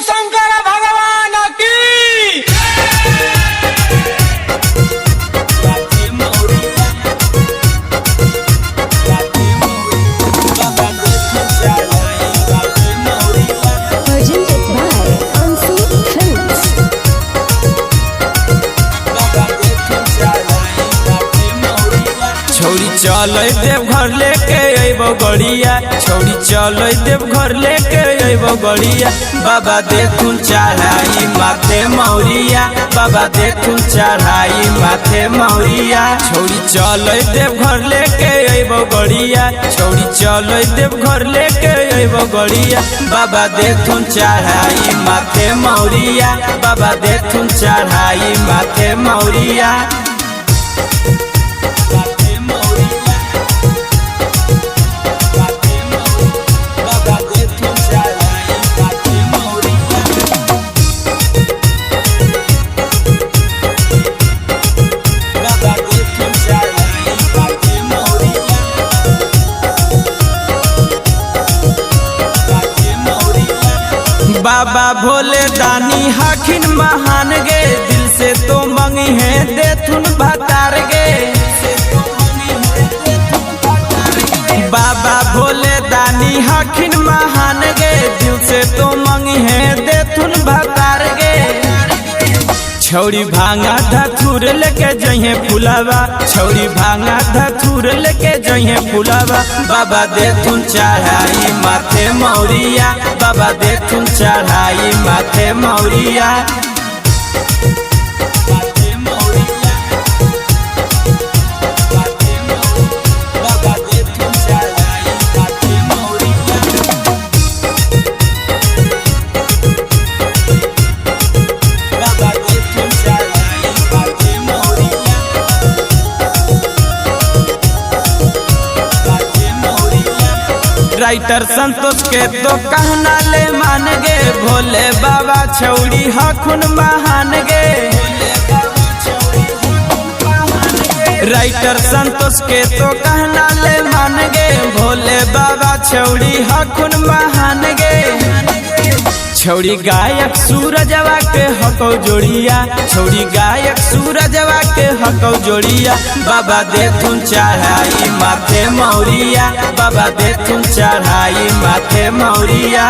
शंकर भगवान की। छौरी चल देवघर लेके अइबो गड़िया, छौरी चल देवघर लेके अइबो गड़िया। बाबा देखुन चढ़ाई माथे मौरिया, बाबा देखुन चढ़ाई माथे मौरिया। छौरी चल देवघर लेके अइबो गड़िया, छौरी चल देवघर लेके अइबो गड़िया। बाबा देखुन चढ़ाई माथे मौरिया, बाबा देखुन चढ़ाई माथे मौरिया। बाबा भोले दानी हखिन महान गे, दिल से तो मंगी है देथुन भतार गे। बाबा भोले दानी हखिन महान गे, दिल से तो मंगी है देथुन भतार गे। छौरी भांगा धथुर लेके जइहे फुलावा, छौरी भांगा धथुर लेके जइहे फुलावा। बाबा देखुन चढ़ाई माथे मौरिया, बाबा देखुन चढ़ाई माथे मौरिया। राइटर संतोष के तो कहना ले मान गे, भोले बाबा छौड़ी हखुन महान गे। राइटर संतोष के तो कहना ले मान गे, भोले बाबा छौड़ी हखुन महान गे। छौड़ी गायक सूरजवा के हकौ जोड़िया, छौड़ी गायक सूरजवा के हकौ जोड़िया। बाबा देखुन चढ़ाई माथे मौरिया, बाबा देखुन चढ़ाई माथे मौरिया।